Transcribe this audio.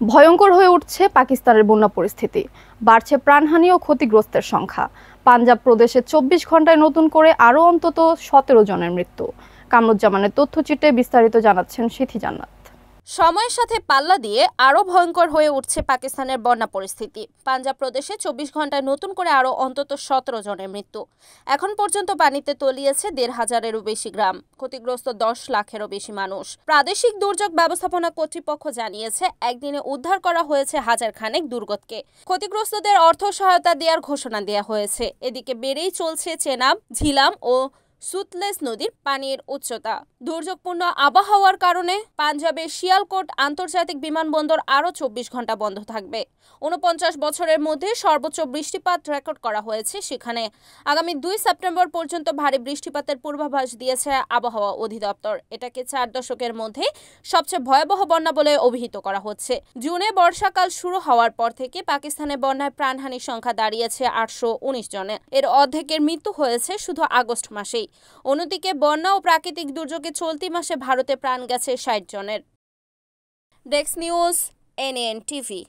ভয়ঙ্কর হয়ে উঠছে পাকিস্তানের বন্যা পরিস্থিতি। বাড়ছে প্রাণহানি ও ক্ষতিগ্রস্তের সংখ্যা। পাঞ্জাব প্রদেশে ২৪ ঘন্টায় নতুন করে আরও অন্তত ১৭ জনের মৃত্যু। কামরুজ্জামানের তথ্যচিত্রে বিস্তারিত জানাচ্ছেন সিথি জান্নাত। সময়ের সাথে পাল্লা দিয়ে আরও ভয়ঙ্কর হয়ে উঠছে পাকিস্তানের বন্যা পরিস্থিতি। পাঞ্জাব প্রদেশে ২৪ ঘন্টায় নতুন করে আরও অন্তত ১৭ জনের মৃত্যু। এখন পর্যন্ত পানিতে তলিয়েছে ১,৫০০-এরও বেশি গ্রাম। ক্ষতিগ্রস্ত ১০ লাখেরও বেশি মানুষ। প্রাদেশিক দুর্যোগ ব্যবস্থাপনা কর্তৃপক্ষ জানিয়েছে, একদিনে উদ্ধার করা হয়েছে হাজার খানেক দুর্গতকে। ক্ষতিগ্রস্তদের অর্থ সহায়তা দেওয়ার ঘোষণা দেওয়া হয়েছে। এদিকে বেড়েই চলছে চেনাব, ঝিলাম ও সুতলেজ নদীর পানির উচ্চতা। দুর্যোগপূর্ণ আবহাওয়ার কারণে পাঞ্জাবের শিয়ালকোট আন্তর্জাতিক বিমানবন্দর আরও ২৪ ঘন্টা বন্ধ থাকবে। ৪৯ বছরের মধ্যে সর্বোচ্চ বৃষ্টিপাত রেকর্ড করা হয়েছে সেখানে। আগামী ২ সেপ্টেম্বর পর্যন্ত ভারী বৃষ্টিপাতের পূর্বাভাস দিয়েছে আবহাওয়া অধিদপ্তর। এটাকে ৪ দশকের মধ্যে সবচেয়ে ভয়াবহ বন্যা বলে অভিহিত করা হচ্ছে। জুনে বর্ষাকাল শুরু হওয়ার পর থেকে পাকিস্তানে বন্যায় প্রাণহানির সংখ্যা দাঁড়িয়েছে ৮১৯ জনে। এর অর্ধেকের মৃত্যু হয়েছে শুধু আগস্ট মাসেই। অন্যদিকে বন্যা ও প্রাকৃতিক দুর্যোগে চলতি মাসে ভারতে প্রাণ গেছে ৬০ জনের। Desk news, NN TV.